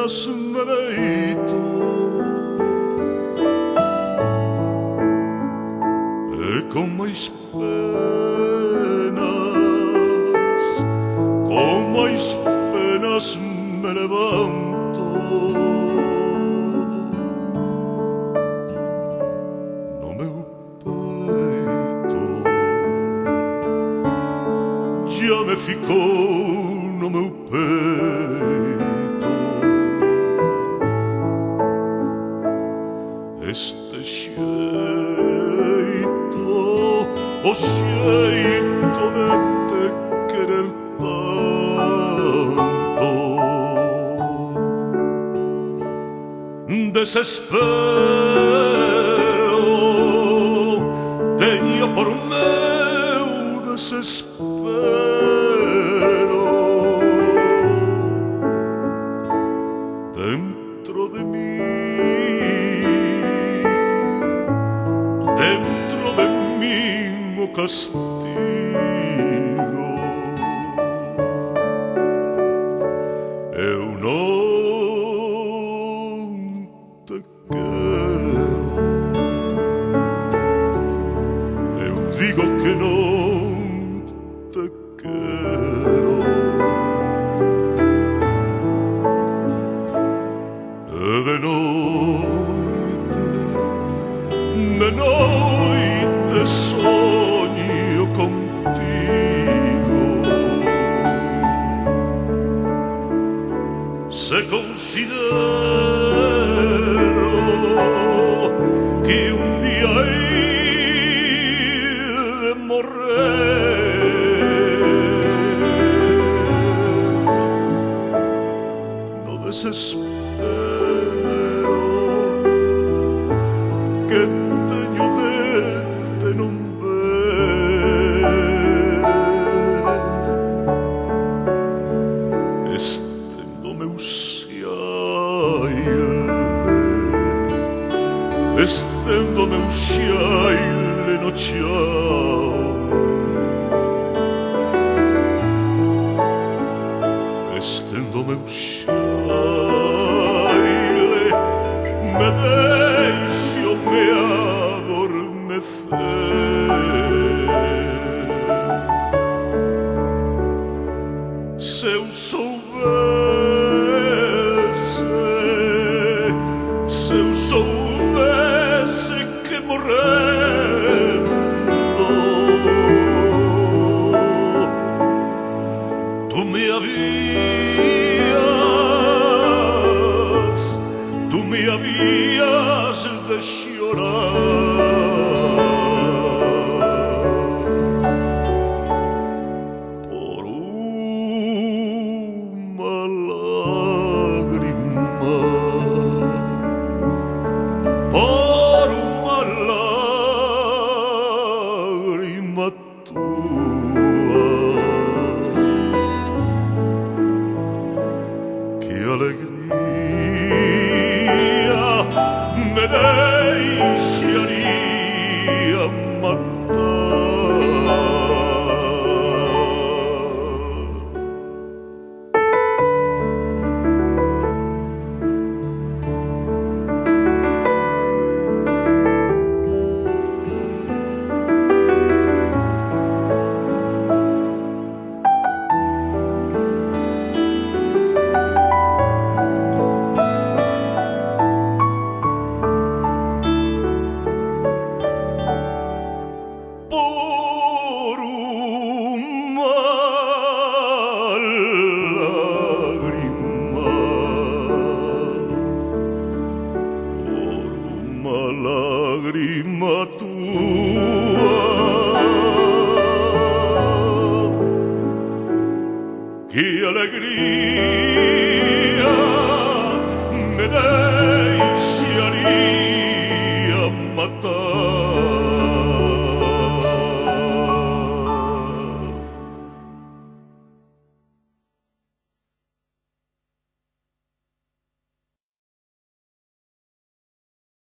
penas me deito e con máis penas me levanto. No meu peito ya me ficou no meu peito este xeito, o xeito de te querer tanto. Desespero teño por meu desespero dentro de mí o castigo. Eu non te quero, eu digo que non te quero. De noite soño contigo. Se considero que un día he de morrer, no desespero que teño de te non ver. Este no meu xaile, este no meu xaile no chão. Este no meu xaile me deixo me adormecer. Se eu soubesse que morrendo tu me habías de chorar por uma lágrima, por uma lágrima tua. Que alegria me deixaria matar. Por uma lágrima tua. Que alegria me deu.